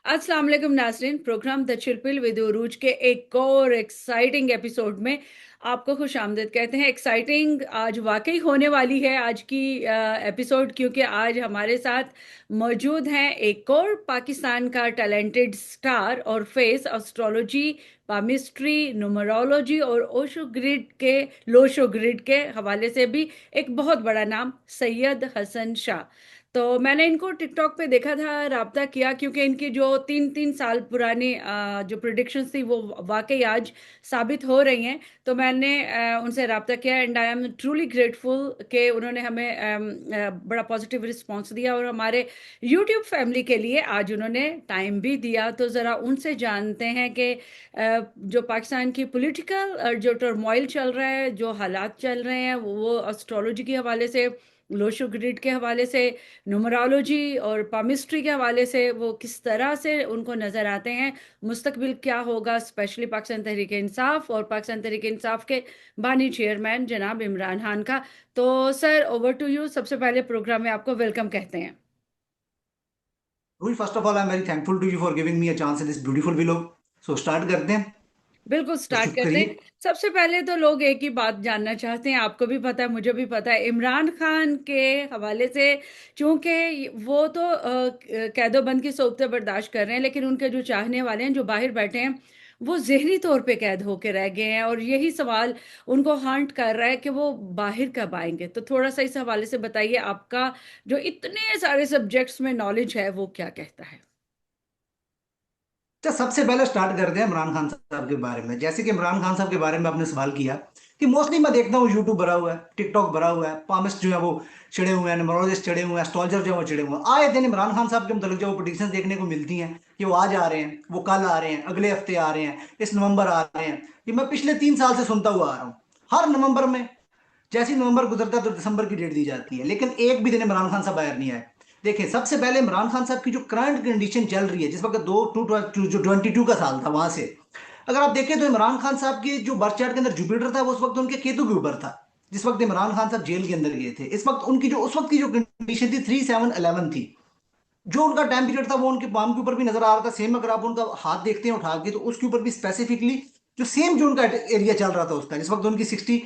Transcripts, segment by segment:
अस्सलाम वालेकुम नाज़रीन। प्रोग्राम द चिलपिल विद उरूज के एक और एक्साइटिंग एपिसोड में आपको खुश आमदीद कहते हैं। एक्साइटिंग आज वाकई होने वाली है आज की एपिसोड, क्योंकि आज हमारे साथ मौजूद हैं एक और पाकिस्तान का टैलेंटेड स्टार और फेस एस्ट्रोलॉजी, पामिस्ट्री, न्यूमरोलॉजी और ओशो ग्रिड के लोशो ग्रिड के हवाले से भी एक बहुत बड़ा नाम, सैयद हसन शाह। तो मैंने इनको टिकटॉक पे देखा था, राब्ता किया, क्योंकि इनकी जो 3-3 साल पुरानी जो प्रिडिक्शंस थी वो वाकई आज साबित हो रही हैं। तो मैंने उनसे राब्ता किया and I am truly grateful कि उन्होंने हमें बड़ा पॉजिटिव रिस्पांस दिया और हमारे यूट्यूब फैमिली के लिए आज उन्होंने टाइम भी दिया। तो ज़रा उनसे जानते हैं कि जो पाकिस्तान की पॉलिटिकल जो टर्मोइल चल रहा है, जो हालात चल रहे हैं, वो एस्ट्रोलॉजी के हवाले से, लोशो ग्रिड के हवाले से, न्यूमरोलॉजी और पामिस्ट्री के हवाले से वो किस तरह से उनको नज़र आते हैं, मुस्तकबिल क्या होगा, स्पेशली पाकिस्तान तहरीक इंसाफ और पाकिस्तान तहरीक इंसाफ के बानी चेयरमैन जनाब इमरान खान का। तो सर, ओवर टू यू। सबसे पहले प्रोग्राम में आपको वेलकम कहते हैं। Ruhi, first of all I am very thankful to you for giving me a chance in this beautiful vlog. So start करते हैं। बिल्कुल तो स्टार्ट शुरू करते हैं। करिए। सबसे पहले तो लोग एक ही बात जानना चाहते हैं, आपको भी पता है, मुझे भी पता है, इमरान खान के हवाले से। चूंकि वो तो कैदोबंद की सोबतें बर्दाश्त कर रहे हैं, लेकिन उनके जो चाहने वाले हैं, जो बाहर बैठे हैं, वो जहनी तौर पे कैद होके रह गए हैं और यही सवाल उनको हांट कर रहा है कि वो बाहर कब आएंगे। तो थोड़ा सा इस हवाले से बताइए, आपका जो इतने सारे सब्जेक्ट्स में नॉलेज है वो क्या कहता है। अच्छा, सबसे पहले स्टार्ट करते हैं इमरान खान साहब के बारे में। जैसे कि इमरान खान साहब के बारे में आपने सवाल किया कि मोस्टली मैं देखता हूँ यूट्यूब भरा हुआ है, टिकटॉक भरा हुआ है, पामिस्ट जो है वो चढ़े हुए हैं, न्यूमरोलॉजिस्ट चढ़े हुए हैं, एस्ट्रोलॉजर जो है वो चढ़े हुए हैं। आए दिन इमरान खान साहब के मतलब जो प्रोडिक्शन देखने को मिलती हैं कि वो आज आ रहे हैं, वो कल आ रहे हैं, अगले हफ्ते आ रहे हैं, इस नवंबर आ रहे हैं। ये मैं पिछले 3 साल से सुनता हुआ आ रहा हूँ। हर नवंबर में जैसे ही नवंबर गुजरता है तो दिसंबर की डेट दी जाती है, लेकिन एक भी दिन इमरान खान साहब बाहर नहीं आए। देखिए, सबसे पहले इमरान खान साहब की जो करंट कंडीशन चल रही है, जिस वक्त दो टू जो 22 का साल था, वहां से अगर आप देखें तो इमरान खान साहब के जो बर्थ चार्ट के अंदर जुपिटर था वो उस वक्त उनके केतु के ऊपर था। जिस वक्त इमरान खान साहब जेल के अंदर गए थे, इस वक्त उनकी जो उस वक्त की जो कंडीशन थी 3-7-11 थी। जो उनका टाइम पीरियड था वो उनके पाम के ऊपर भी नजर आ रहा था। सेम अगर आप उनका हाथ देखते हैं उठा के तो उसके ऊपर भी स्पेसिफिकली जो सेम जो उनका एरिया चल रहा था उसका, जिस वक्त उनकी 60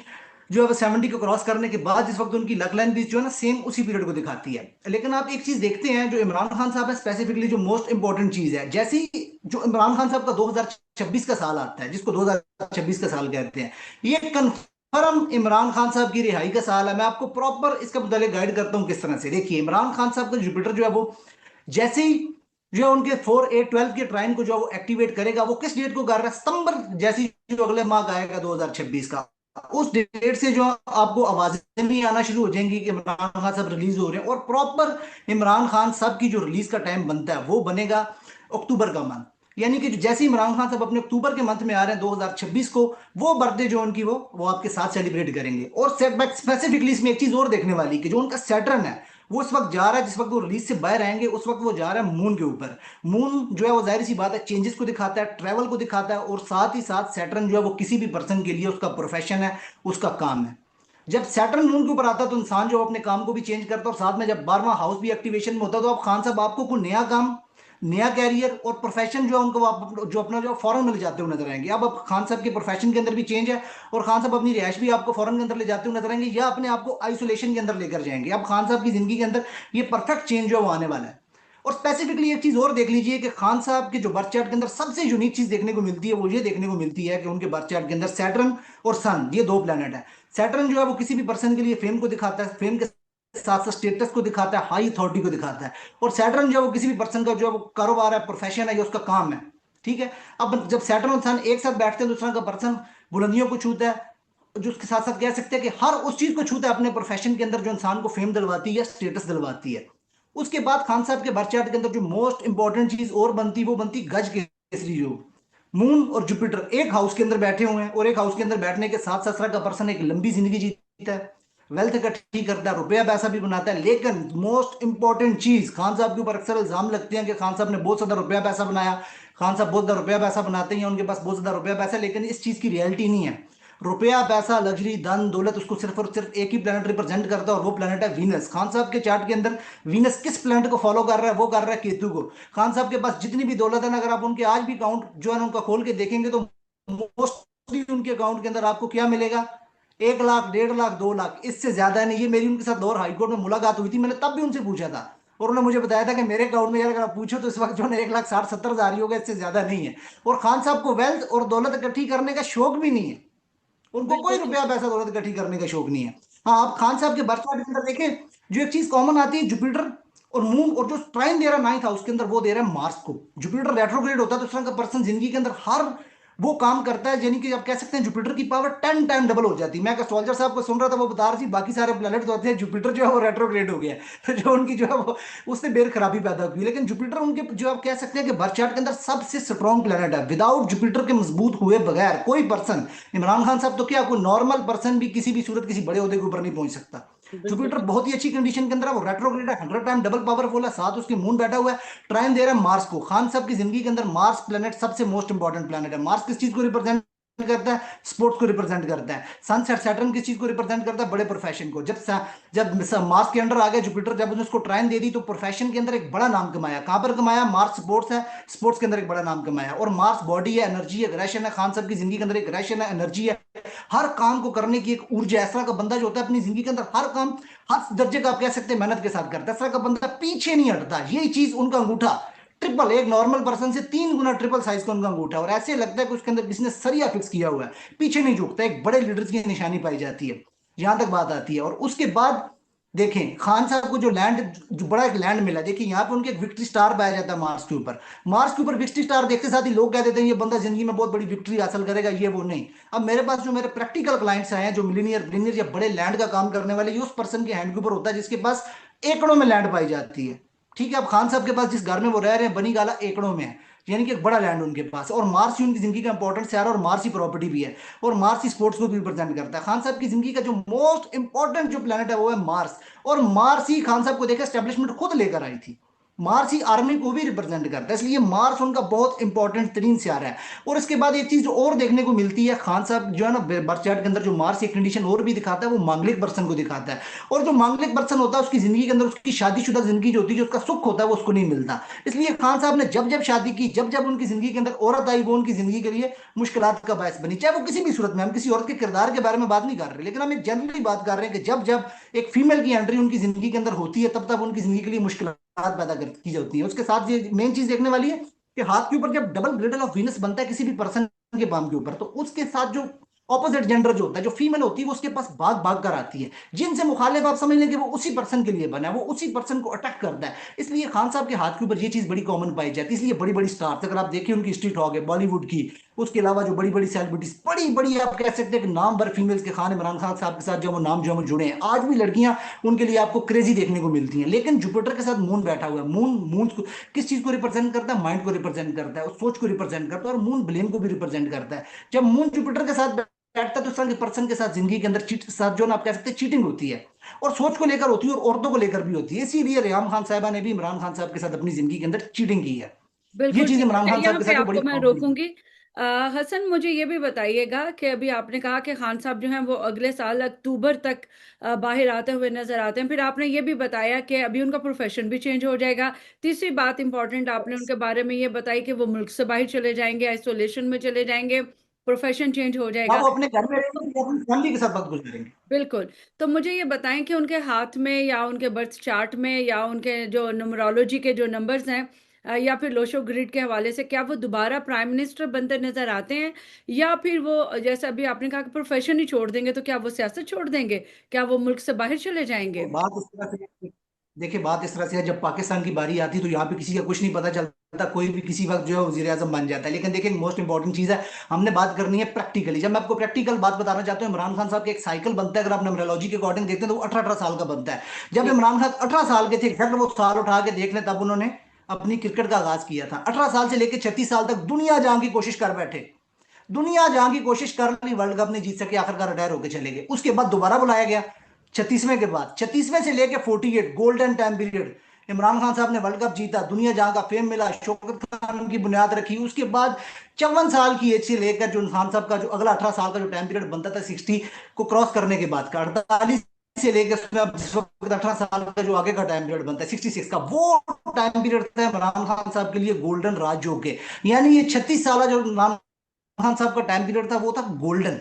जो है वो 70 को क्रॉस करने के बाद जिस वक्त उनकी लक लाइन भी जो है ना सेम उसी पीरियड को दिखाती है। लेकिन आप एक चीज देखते हैं, जो इमरान खान साहब है स्पेसिफिकली, जो मोस्ट इंपॉर्टेंट चीज है, जैसे ही जो इमरान खान साहब का 2026 का साल आता है, जिसको 2026 का साल कहते हैं, ये कंफर्म इमरान खान साहब की रिहाई का साल है। मैं आपको प्रॉपर इसका मुताबिक गाइड करता हूं किस तरह से। देखिए, इमरान खान साहब का जुपिटर जो है वो जैसे ही जो है उनके 4-8-12 के ट्राइन को जो है वो एक्टिवेट करेगा, वो किस डेट को कर रहा है, सितंबर जैसी जो अगले माह का आएगा 2026 का, उस डेट से जो आपको आवाजें भी आना शुरू हो जाएंगी कि इमरान खान साहब रिलीज हो रहे हैं। और प्रॉपर इमरान खान साहब की जो रिलीज का टाइम बनता है वो बनेगा अक्टूबर का मंथ। यानी कि जैसे ही इमरान खान साहब अपने अक्टूबर के मंथ में आ रहे हैं 2026 को, वो बर्थडे जो उनकी वो आपके साथ सेलिब्रेट करेंगे। और सेटबैक स्पेसिफिकली इसमें एक चीज और देखने वाली कि जो उनका सैटर्न है वो इस वक्त जा रहा है, जिस वक्त वो रिलीज से बाहर आएंगे उस वक्त वो जा रहा है मून के ऊपर। मून जो है वो जाहिर सी बात है चेंजेस को दिखाता है, ट्रैवल को दिखाता है, और साथ ही साथ सैटर्न जो है वो किसी भी पर्सन के लिए उसका प्रोफेशन है, उसका काम है। जब सैटर्न मून के ऊपर आता है तो इंसान जो अपने काम को भी चेंज करता है, और साथ में जब 12वां हाउस भी एक्टिवेशन में होता है तो आप खान साहब आपको कोई नया काम, नया कैरियर और प्रोफेशन जो है उनको आप जो अपना जो फॉरेन मिल जाते हुए नजर आएंगे। अब खान साहब के प्रोफेशन के अंदर भी चेंज है, और खान साहब अपनी रिहाइश भी आपको फॉरेन के अंदर ले जाते हुए नजर आएंगे, या अपने आप को आइसोलेशन के अंदर लेकर जाएंगे। अब खान साहब की जिंदगी के अंदर ये परफेक्ट चेंज जो है वो आने वाला है। और स्पेसिफिकली एक चीज और देख लीजिए कि खान साहब के जो बर्थ चार्ट के अंदर सबसे यूनिक चीज देखने को मिलती है, वो ये देखने को मिलती है कि उनके बर्थ चार्ट के अंदर सैटर्न और सन, ये दो प्लैनेट है। सैटर्न जो है वो किसी भी पर्सन के लिए फेम को दिखाता है, फेम के साथ साथ स्टेटस को दिखाता है, हाई अथॉरिटी को दिखाता है। और सैटर्न जो है वो किसी भी पर्सन का जो है वो कारोबार है, प्रोफेशन है, या उसका काम है। ठीक है। अब जब सैटर्न और सन एक साथ बैठते हैं, दूसरा का पर्सन बुलंदियों को छूता है, जो उसके साथ साथ कह सकते हैं कि हर उस चीज को छूता है अपने प्रोफेशन के अंदर जो इंसान को फेम दिलवाती है या स्टेटस दिलवाती है। उसके बाद खान साहब के बर्थ चार्ट के अंदर जो मोस्ट इंपॉर्टेंट चीज और बनती, वो बनती गज केसरी योग। मून और जुपिटर एक हाउस के अंदर बैठे हुए हैं, और एक हाउस के अंदर बैठने के साथ साथ का पर्सन एक लंबी जिंदगी जीता है, वेल्थ इकट्ठी करता है, रुपया पैसा भी बनाता है। लेकिन मोस्ट इंपॉर्टेंट चीज, खान साहब के ऊपर अक्सर इल्जाम लगते हैं कि खान साहब ने बहुत ज्यादा रुपया पैसा बनाया। खान साहब बहुत ज्यादा रुपया पैसा बनाते हैं, उनके पास बहुत ज्यादा रुपया पैसा है, लेकिन इस चीज की रियलिटी नहीं है। रुपया पैसा लग्जरी धन दौलत उसको सिर्फ और सिर्फ एक ही प्लेनेट रिप्रेजेंट करता है, और वो प्लेनेट है वीनस। खान साहब के चार्ट के अंदर वीनस किस प्लेनेट को फॉलो कर रहा है? वो कर रहा है केतु को। खान साहब के पास जितनी भी दौलत है ना, अगर आप उनके आज भी अकाउंट जो है ना उनका खोल के देखेंगे तो मोस्टली उनके अकाउंट के अंदर आपको क्या मिलेगा? 1 लाख, 1.5 लाख, 2 लाख, इससे ज्यादा नहीं। ये मेरी उनके साथ लाहौर हाईकोर्ट में मुलाकात हुई थी, मैंने तब भी उनसे पूछा था, और उन्होंने मुझे बताया था कि मेरे अकाउंट में यार अगर आप पूछो तो इस वक्त जो है 1,60,70,000 ही होगा, इससे ज्यादा नहीं है। और खान साहब को वेल्थ और दौलत इकट्ठी करने का शौक भी नहीं है, उनको कोई बिल्कुल ठीक। रुपया पैसा दौलत इकट्ठी करने का शौक नहीं है। हाँ, आप खान साहब के बर्थ चार्ट के अंदर देखें, जो एक चीज कॉमन आती है, जुपिटर और मून, और जो ट्राइन दे रहा है 9th हाउस के अंदर, वो दे रहा है मार्स को। जुपिटर रेट्रोग्रेड होता है तो इस तरह का पर्सन जिंदगी के अंदर हर वो काम करता है, यानी कि आप कह सकते हैं जुपिटर की पावर 10 टाइम डबल हो जाती है। मैं एस्ट्रोलॉजर साहब को सुन रहा था, वो बता रही थी बाकी सारे प्लैनेट तो होते हैं, जुपिटर जो है वो रेट्रोग्रेड हो गया है तो जो उनकी जो है वो उससे बेर खराबी पैदा हुई। लेकिन जुपिटर उनके जो आप कह सकते हैं कि बर्थ चार्ट के अंदर सबसे स्ट्रॉन्ग प्लैनेट है। विदाउट जुपिटर के मजबूत हुए बगैर कोई पर्सन, इमरान खान साहब तो क्या, कोई नॉर्मल पर्सन भी किसी भी सूरत किसी बड़े ओहदे के ऊपर नहीं पहुंच सकता। बिल्कुल जुपिटर ठीक। बहुत ही अच्छी कंडीशन के अंदर है, वो रेट्रोग्रेड है, 100 टाइम डबल पावरफुल है, साथ उसके मून बैठा हुआ है, ट्राइन दे रहा है मार्स को। खान साहब की जिंदगी के अंदर मार्स प्लेनेट सबसे मोस्ट इंपॉर्टेंट प्लेनेट है। मार्स किस चीज को रिप्रेजेंट करता है? स्पोर्ट्स को रिप्रेजेंट करता है। सन सेट सैटर्न किस चीज को रिप्रेजेंट करता है? बड़े प्रोफेशन को। जब मार्स के अंडर आ गया जुपिटर, जब उसने उसको ट्राइन दे दी तो प्रोफेशन के अंदर एक बड़ा नाम कमाया। कहां पर कमाया? मार्स स्पोर्ट्स है, स्पोर्ट्स के अंदर एक बड़ा नाम कमाया। और मार्स बॉडी है, एनर्जी है, एग्रेशन है। खान साहब की जिंदगी के अंदर एक एग्रेशन है, एनर्जी है, हर काम को करने की एक ऊर्जा। इस तरह का बंदा जो होता है अपनी जिंदगी के अंदर हर काम हर दर्जे का आप कह सकते हैं मेहनत के साथ करता है। इस तरह का बंदा पीछे नहीं हटता। यही चीज उनका अंगूठा ट्रिपल, एक नॉर्मल पर्सन से 3 गुना ट्रिपल साइज का उनका अंगूठा है, और ऐसे लगता है कि उसके अंदर किसी ने सरिया फिक्स किया हुआ है, पीछे नहीं झुकता। एक बड़े लीडर्स की निशानी पाई जाती है, यहां तक बात आती है। और उसके बाद देखें खान साहब को जो लैंड, जो बड़ा एक लैंड मिला, देखिए यहाँ पे उनके एक विक्ट्री स्टार पाया जाता है मार्स के ऊपर। मार्स के ऊपर विक्ट्री स्टार देखते साथ ही लोग कह देते हैं ये बंदा जिंदगी में बहुत बड़ी विक्ट्री हासिल करेगा, ये वो नहीं। अब मेरे पास जो मेरे प्रैक्टिकल क्लाइंट्स आए हैं, जो मिलीनियर बिलीनियर या बड़े लैंड का काम करने वाले, ये उस पर्सन के हैंड के ऊपर होता है जिसके पास एकड़ों में लैंड पाई जाती है। ठीक है, अब खान साहब के पास जिस घर में वो रह रहे हैं बनी गाला एकड़ों में है, यानी कि एक बड़ा लैंड उनके पास। और मार्स ही उनकी जिंदगी का इंपॉर्टेंट शहर है, और मार्स ही प्रॉपर्टी भी है, और मार्स ही स्पोर्ट्स को भी रिप्रेजेंट करता है। खान साहब की जिंदगी का जो मोस्ट इंपॉर्टेंट जो प्लेनेट है वो है मार्स। और मार्स ही खान साहब को देखा एस्टेब्लिशमेंट खुद लेकर आई थी। मार्स ही आर्मी को भी रिप्रेजेंट करता है, इसलिए मार्स उनका बहुत इंपॉर्टेंट तरीन सियारा है। और इसके बाद एक चीज और देखने को मिलती है, खान साहब जो है ना बर्थ चार्ट के अंदर जो मार्स एक कंडीशन और भी दिखाता है, वो मांगलिक पर्सन को दिखाता है। और जो मांगलिक पर्सन होता है उसकी जिंदगी के अंदर उसकी शादीशुदा जिंदगी जो होती है, जो उसका सुख होता है वो उसको नहीं मिलता। इसलिए खान साहब ने जब जब शादी की, जब जब उनकी जिंदगी के अंदर औरत आई, वो उनकी जिंदगी के लिए मुश्किलात का बायस बनी, चाहे वो किसी भी सूरत में। हम किसी औरत के किरदार के बारे में बात नहीं कर रहे, लेकिन हम एक जनरली बात कर रहे हैं कि जब जब एक फीमेल की एंट्री उनकी जिंदगी के अंदर होती है, तब तब उनकी जिंदगी के लिए मुश्किल पैदा की जाती है। उसके साथ ये मेन चीज देखने वाली है कि हाथ के ऊपर जब डबल ग्रेडल ऑफ वीनस बनता है किसी भी पर्सन के पाम के ऊपर, तो उसके साथ जो ऑपोजिट जेंडर जो होता है, जो फीमेल होती है, वो उसके पास भाग भाग कर आती है। जिनसे मुखालिफ आप समझ लें कि वो उसी पर्सन के लिए बना है, वो उसी पर्सन को अटैक करता है। इसलिए खान साहब के हाथ के ऊपर ये चीज बड़ी कॉमन पाई जाती है। इसलिए बड़ी बड़ी स्टार्स अगर आप देखिए उनकी हिस्ट्री टॉक है बॉलीवुड की, उसके अलावा जो बड़ी बड़ी सेलिब्रिटीज, बड़ी बड़ी आप कह सकते हैं कि नाम भर फीमेल्स के खान इमरान खान साहब के साथ जो वो नाम जो हम जुड़े हैं, आज भी लड़कियां उनके लिए आपको क्रेजी देखने को मिलती हैं। लेकिन जुपिटर के साथ मून बैठा हुआ है। मून को किस चीज को रिप्रेजेंट करता है? माइंड को रिप्रेजेंट करता है, उस सोच को रिप्रेजेंट करता है, और मून ब्लेम को भी रिप्रेजेंट करता है। जब मून जुपिटर के साथ बैठता है तो उस तरह के पर्सन के साथ जिंदगी के अंदर चीट साथ जो ना आप कह सकते हैं चीटिंग होती है, और सोच को लेकर होती है, और औरतों को लेकर भी होती है। इसीलिए रेहाम खान साहबा ने भी इमरान खान साहब के साथ अपनी जिंदगी के अंदर चीटिंग की है। ये बिल्कुल चीज ठीक। इमरान अच्छा, खान यहाँ साहब के पे साथ जो बड़ी आपको मैं प्रॉब्लम है। रोकूंगी। हसन, मुझे ये भी बताइएगा कि अभी आपने कहा कि खान साहब जो हैं वो अगले साल अक्टूबर तक बाहर आते हुए नजर आते हैं। फिर आपने ये भी बताया कि अभी उनका प्रोफेशन भी चेंज हो जाएगा। तीसरी बात इंपॉर्टेंट आपने उनके बारे में ये बताई कि वो मुल्क से बाहर चले जाएंगे, आइसोलेशन में चले जाएंगे, प्रोफेशन चेंज हो हाँ, जाएगा। वो अपने घर में रहेंगे, वो अपनी फैमिली के साथ वक्त गुजारेंगे। बिल्कुल। तो मुझे ये बताएं कि उनके हाथ में या उनके बर्थ चार्ट में या उनके जो न्यूमरोलॉजी के जो नंबर्स हैं, या फिर लोशो ग्रिड के हवाले से, क्या वो दोबारा प्राइम मिनिस्टर बनते नजर आते हैं, या फिर वो जैसे अभी आपने कहा कि प्रोफेशन ही छोड़ देंगे, तो क्या वो सियासत छोड़ देंगे? क्या वो मुल्क से बाहर चले जाएंगे? और बात इस तरह से, देखिए बात इस तरह से है, जब पाकिस्तान की बारी आती है तो यहाँ पे किसी का कुछ नहीं पता चलता, कोई भी किसी वक्त जो है वजीर आजम बन जाता है। लेकिन देखिए मोस्ट इंपॉर्टेंट चीज है, हमने बात करनी है प्रैक्टिकली। जब मैं आपको प्रैक्टिकल बात बताना चाहता हूँ, इमरान खान साहब के एक साइकिल बनता है, अगर आप न्यूमरोलॉजी के अकॉर्डिंग देखते हैं तो वो 18-18 साल का बनता है। जब ठीक। इमरान खान 18 साल के थे, एग्जैक्ट वो साल उठा के देख लें, तब उन्होंने अपनी क्रिकेट का आगाज किया था। 18 साल से लेकर 36 साल तक दुनिया जहां की कोशिश कर बैठे, दुनिया जहां की कोशिश कर ली, वर्ल्ड कप नहीं जीत सके, आखिरकार रिटायर होकर चले गए। उसके बाद दोबारा बुलाया गया 36वें के बाद, 36वें से लेके 48 golden time period, Imran Khan साहब ने वर्ल्ड कप जीता, दुनिया जहां का फेम मिला, शौकत खान की बुनियाद रखी, उसके बाद 54 साल की एज से लेकर जो खान साहब का जो अगला 18 साल का जो टाइम पीरियड बनता था 60 को क्रॉस करने के बाद का, 48 से लेकर उसमें अब जिस वक्त 18 साल का जो आगे का टाइम पीरियड बनता है 66 का, वो टाइम पीरियड था इमरान खान साहब के लिए गोल्डन राजयोग के। यानी ये 36 साल जो इमरान खान साहब का टाइम पीरियड था वो था गोल्डन,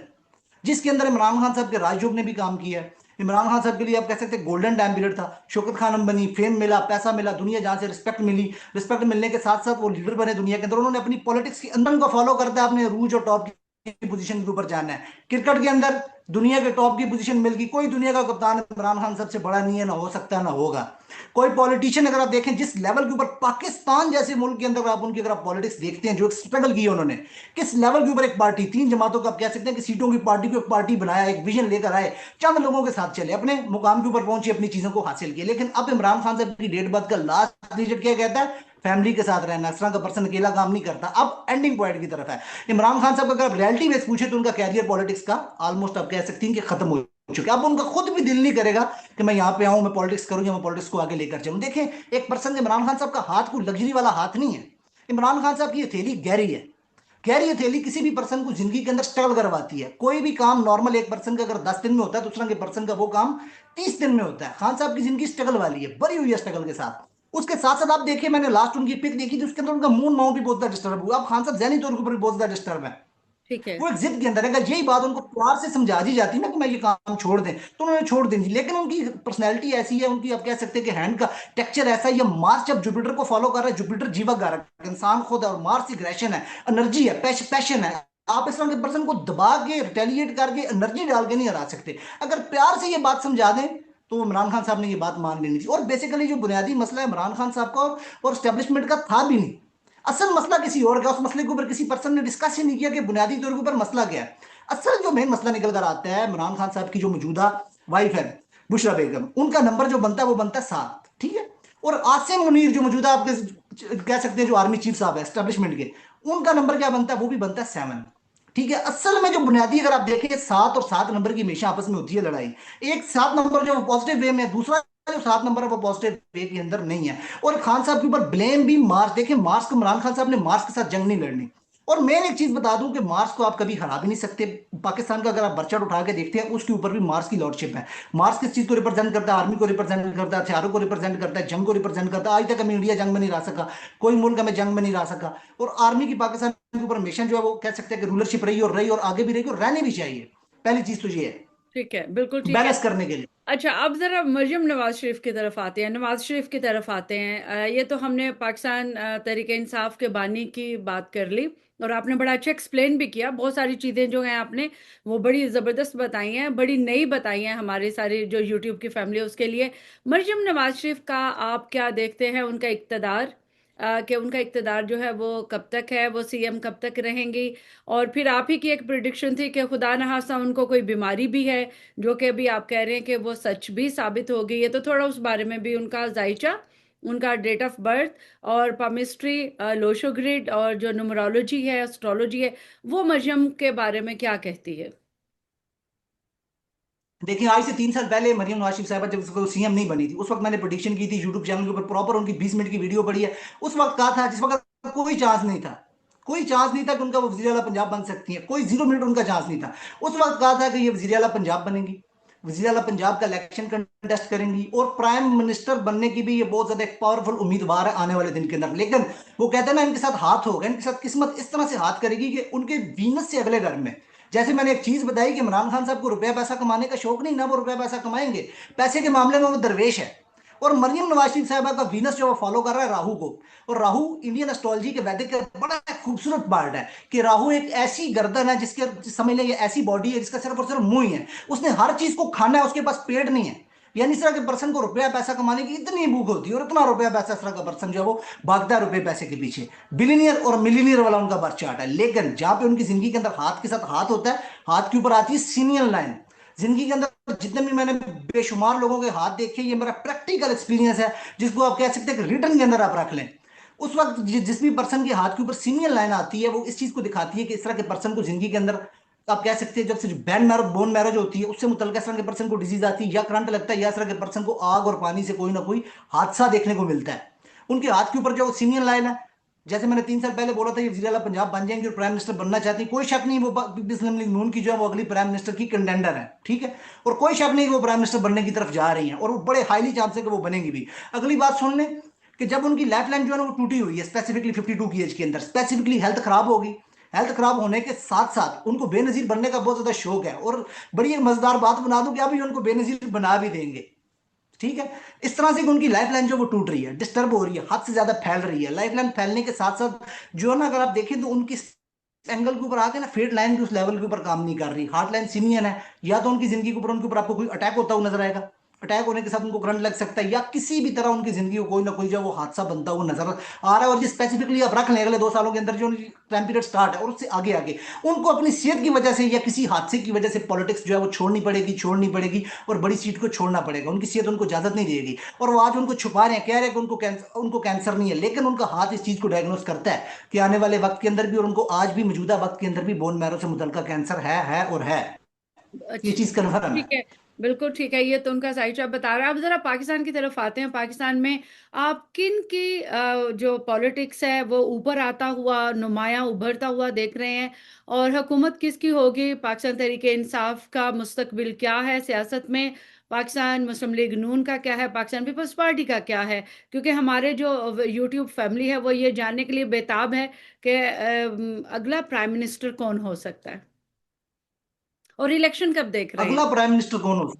जिसके अंदर इमरान खान साहब के राजयोग ने भी काम किया है। इमरान खान साहब के लिए आप कह सकते हैं गोल्डन टाइम पीरियड था। शौकत खानम बनी, फेम मिला, पैसा मिला, दुनिया जहां से रिस्पेक्ट मिली, रिस्पेक्ट मिलने के साथ साथ वो लीडर बने दुनिया के अंदर। उन्होंने अपनी पॉलिटिक्स के अंदर उनको फॉलो करता है, अपने रूज और टॉप की पोजीशन के ऊपर जाना है। क्रिकेट के अंदर दुनिया के टॉप की पोजीशन मिल गई, कोई दुनिया का कप्तान इमरान खान सबसे बड़ा नहीं है, ना हो सकता है, ना होगा। कोई पॉलिटिशियन अगर आप देखें जिस लेवल के ऊपर पाकिस्तान जैसे मुल्क के अंदर आप उनकी अगर आप पॉलिटिक्स देखते हैं, जो स्ट्रगल की है उन्होंने, किस लेवल के ऊपर एक पार्टी 3 जमातों का आप कह सकते हैं कि सीटों की पार्टी को एक पार्टी बनाया, एक विजन लेकर आए, चंद लोगों के साथ चले, अपने मुकाम के ऊपर पहुंचे, अपनी चीजों को हासिल किए। लेकिन अब इमरान खान साहब की डेट बाद का लास्ट रिजल्ट क्या कहता है? फैमिली के साथ रहना। इस तरह का पर्सन अकेला काम नहीं करता। अब एंडिंग पॉइंट की तरफ है इमरान खान साहब का। अगर रियलिटी बेस पूछे तो उनका कैरियर पॉलिटिक्स का ऑलमोस्ट आप कह सकती हैं कि खत्म हो चुका है। अब उनका खुद भी दिल नहीं करेगा कि मैं यहाँ पे आऊं, मैं पॉलिटिक्स करूं या मैं पॉलिटिक्स को आगे लेकर जाऊं। देखें, एक पर्सन, इमरान खान साहब का हाथ कोई लग्जरी वाला हाथ नहीं है। इमरान खान साहब की हथेली गहरी है। गहरी हथेली किसी भी पर्सन को जिंदगी के अंदर स्ट्रगल करवाती है। कोई भी काम नॉर्मल एक पर्सन का अगर 10 दिन में होता है, दूसरा के पर्सन का वो काम 30 दिन में होता है। खान साहब की जिंदगी स्ट्रगल वाली है, भरी हुई है स्ट्रगल के साथ। उसके साथ साथ आप देखिए, मैंने लास्ट उनकी पिक देखी थी, उसके अंदर उनका मून माउंट भी बहुत ज्यादा डिस्टर्ब हुआ। अब खान साहब जहनी तौर के ऊपर भी बहुत ज्यादा डिस्टर्ब है। ठीक है। वो एक जिद के अंदर है। अगर यही बात उनको प्यार से समझा दी जाती ना कि मैं ये काम छोड़ दें, तो उन्होंने छोड़ दी। लेकिन उनकी पर्सनैलिटी ऐसी है, उनकी आप कह सकते हैं कि हैंड का टेक्सचर ऐसा है। ये मार्स जब जुपिटर को फॉलो कर रहा है, जुपिटर जीवक कारक इंसान खुद है, और मार्स एग्रेशन है, एनर्जी है, पैशन है। आप इस तरह के पर्सन को दबा के, रिटेलिएट करके, एनर्जी डाल के नहीं हरा सकते। अगर प्यार से ये बात समझा दें तो इमरान खान साहब ने ये बात मान लेनी थी। और बेसिकली जो बुनियादी मसला है इमरान खान साहब का और स्टैब्लिशमेंट का था भी नहीं, असल मसला किसी और का। उस मसले के ऊपर किसी पर्सन ने डिस्कस ही नहीं किया कि बुनियादी तौर के ऊपर मसला क्या है। असल जो मेन मसला निकल कर आता है, इमरान खान साहब की जो मौजूदा वाइफ है बुशरा बेगम, उनका नंबर जो बनता है वो बनता है 7, ठीक है। और आसिम मुनीर जो मौजूदा आपके कह सकते हैं जो आर्मी चीफ साहब है स्टैब्लिशमेंट के, उनका नंबर क्या बनता है? वो भी बनता है 7, ठीक है। असल में जो बुनियादी अगर आप देखें 7 और 7 नंबर की हमेशा आपस में होती है लड़ाई। एक 7 नंबर जो पॉजिटिव वे में है, दूसरा जो 7 नंबर है वो पॉजिटिव वे के अंदर नहीं है। और खान साहब के ऊपर ब्लेम भी मार्स, देखिए मार्स को, इमरान खान साहब ने मार्स के साथ जंग नहीं लड़नी। और मैं एक चीज बता दूं कि मार्स को आप कभी हरा भी नहीं सकते। पाकिस्तान का अगर आप बर्चट उठा के देखते हैं, उसके ऊपर भी मार्स की लॉर्डशिप है। मार्स किस चीज को रिप्रेजेंट करता है? आर्मी को रिप्रेजेंट करता है, हथियारों को रिप्रेजेंट करता है, जंग को रिप्रेजेंट करता है। आज तक हमें इंडिया जंग में नहीं रह सका, कोई मुल्क हमें जंग में नहीं रह सका। और आर्मी की पाकिस्तान के ऊपर मिशन जो है वो कह सकते हैं कि रूलरशिप रही और आगे भी रहेगी, और रहनी भी चाहिए। पहली चीज तो ये है, ठीक है, बिल्कुल ठीक है। बैलेंस करने के लिए। अच्छा, अब जरा मरियम नवाज शरीफ की तरफ आते हैं, नवाज शरीफ की तरफ आते हैं। ये तो हमने पाकिस्तान तहरीक इंसाफ के बानी की बात कर ली, और आपने बड़ा अच्छा एक्सप्लेन भी किया। बहुत सारी चीज़ें जो हैं आपने वो बड़ी ज़बरदस्त बताई हैं, बड़ी नई बताई हैं हमारे सारे जो यूट्यूब की फैमिली है उसके लिए। मरियम नवाज शरीफ का आप क्या देखते हैं, उनका इक़्तिदार, कि उनका इक़्तिदार जो है वो कब तक है, वो सीएम कब तक रहेंगी? और फिर आप ही की एक प्रिडिक्शन थी कि खुदा न खास्ता उनको कोई बीमारी भी है, जो कि अभी आप कह रहे हैं कि वो सच भी साबित हो गई है। तो थोड़ा उस बारे में भी, उनका जायचा, उनका डेट ऑफ बर्थ, और पामिस्ट्री, लोशो ग्रिड, और जो न्यूमरोलॉजी है, एस्ट्रोलॉजी है, वो मरियम के बारे में क्या कहती है? देखिए, आज से 3 साल पहले मरियम नवाज शरीफ साहब जब उसको सीएम नहीं बनी थी, उस वक्त मैंने प्रोडिक्शन की थी यूट्यूब चैनल के ऊपर, प्रॉपर उनकी 20 मिनट की वीडियो पड़ी है। उस वक्त कहा था, जिस वक्त कोई चांस नहीं था, कोई चांस नहीं था कि उनका वो वजीर आला पंजाब बन सकती है, कोई 0 मिनट उनका चांस नहीं था। उस वक्त कहा था कि ये वजीर आला पंजाब बनेंगी, वजीर आला पंजाब का इलेक्शन कंटेस्ट करेंगी, और प्राइम मिनिस्टर बनने की भी ये बहुत ज्यादा एक पावरफुल उम्मीदवार है आने वाले दिन के अंदर। लेकिन वो कहते हैं ना, इनके साथ हाथ होगा, इनके साथ किस्मत इस तरह से हाथ करेगी कि उनके वीनस से अगले घर में, जैसे मैंने एक चीज बताई कि इमरान खान साहब को रुपया पैसा कमाने का शौक नहीं, ना वो रुपया पैसा कमाएंगे, पैसे के मामले में वो दरवेश है। और मरियम नवाज शरीफ साहबा का वीनस जो वो फॉलो कर रहा है राहु को, और राहु इंडियन एस्ट्रोलॉजी के वैदिक का बड़ा खूबसूरत पार्ट है कि राहु एक ऐसी गर्दन है जिसके, समझ लें, ये ऐसी बॉडी है जिसका सिर्फ और सिर्फ मुंह ही है, उसने हर चीज को खाना है, उसके पास पेट नहीं है। यानी इस तरह के पर्सन को रुपया पैसा कमाने की इतनी भूख होती है, और इतना रुपया पैसा, इस तरह का पर्सन जो है वो भागता है रुपये पैसे के पीछे। बिलीनियर और मिलीनियर वाला उनका बर्थ चार्ट है। लेकिन जहां पे उनकी जिंदगी के अंदर हाथ के साथ हाथ होता है, हाथ के ऊपर आती है सीनियर लाइन। जिंदगी के अंदर जितने भी मैंने बेशुमार लोगों के हाथ देखे, ये मेरा प्रैक्टिकल एक्सपीरियंस है, जिसको आप कह सकते हैं कि रिटर्न के अंदर आप रख लें। उस वक्त जिस भी पर्सन के हाथ के ऊपर सीनियर लाइन आती है, वो इस चीज को दिखाती है कि इस तरह के पर्सन को जिंदगी के अंदर आप कह सकते हैं जब से बैन मैरो बोन मैरो जो होती है उससे मुतल्लिका इस तरह के पर्सन को डिजीज आती है, या करंट लगता है, या इस तरह के पर्सन को आग और पानी से कोई ना कोई हादसा देखने को मिलता है। उनके हाथ के ऊपर जो सिमियन लाइन है, जैसे मैंने 3 साल पहले बोला था ये वजीर आला पंजाब बन जाएंगे और प्राइम मिनिस्टर बनना चाहती है, कोई शक नहीं वो पीपल्स मुस्लिम लीग नून की जो है वो अगली प्राइम मिनिस्टर की कंटेंडर है, ठीक है। और कोई शक नहीं कि वो प्राइम मिनिस्टर बनने की तरफ जा रही हैं, और वो बड़े हाईली चांस है कि वो बनेंगी भी। अगली बात सुन लें कि जब उनकी लाइफ लाइन जो है ना वो टूटी हुई है, स्पेसिफिकली 52 की एज के अंदर, स्पेसिफिकली हेल्थ खराब होगी। हेल्थ खराब होने के साथ साथ उनको बेनजीर बनने का बहुत ज्यादा शौक है, और बड़ी एक मजेदार बात बना दूं कि अभी उनको बेनजीर बना भी देंगे, ठीक है। इस तरह से कि उनकी लाइफ लाइन जो वो टूट रही है, डिस्टर्ब हो रही है, हद से ज्यादा फैल रही है। लाइफ लाइन फैलने के साथ साथ जो है ना, अगर आप देखें तो उनकी एंगल के ऊपर आके ना फेट लाइन की उस लेवल के ऊपर काम नहीं कर रही, हार्ट लाइन सिमियन है। या तो उनकी जिंदगी के ऊपर उनके ऊपर आपको कोई अटैक होता हुआ नजर आएगा, अटैक होने के साथ उनको करंट लग सकता है, या किसी भी तरह उनकी जिंदगी को कोई ना कोई जो वो हादसा बनता हुआ नजर आ रहा है। और ये स्पेसिफिकली आप रख लें अगले 2 सालों के अंदर जो उनकी टाइम पीरियड स्टार्ट है और उससे आगे आगे उनको अपनी सेहत की वजह से या किसी हादसे की वजह से पॉलिटिक्स जो है वो छोड़नी पड़ेगी और बड़ी सीट को छोड़ना पड़ेगा। उनकी सेहत उनको इजाजत नहीं देगी, और वो आज उनको छुपा रहे हैं, कह रहे हैं कि उनको कैंसर नहीं है, लेकिन उनका हाथ इस चीज को डायग्नोस करता है कि आने वाले वक्त के अंदर भी, और उनको आज भी मौजूदा वक्त के अंदर भी बोन मैरो से मुतल्लिका कैंसर है और है। ये अच्छा, चीज कन्फर्म है। ठीक है। बिल्कुल ठीक है, ये तो उनका सही आप बता रहे हैं। अब जरा पाकिस्तान की तरफ आते हैं। पाकिस्तान में आप किन की जो पॉलिटिक्स है वो ऊपर आता हुआ, नुमाया उभरता हुआ देख रहे हैं, और हुकूमत किसकी होगी? पाकिस्तान तहरीके इंसाफ का मुस्तकबिल क्या है सियासत में? पाकिस्तान मुस्लिम लीग नून का क्या है? पाकिस्तान पीपल्स पार्टी का क्या है? क्योंकि हमारे जो यूट्यूब फैमिली है वो ये जानने के लिए बेताब है कि अगला प्राइम मिनिस्टर कौन हो सकता है, और इलेक्शन कब देख रहे अगला हैं? प्राइम मिनिस्टर कौन हो?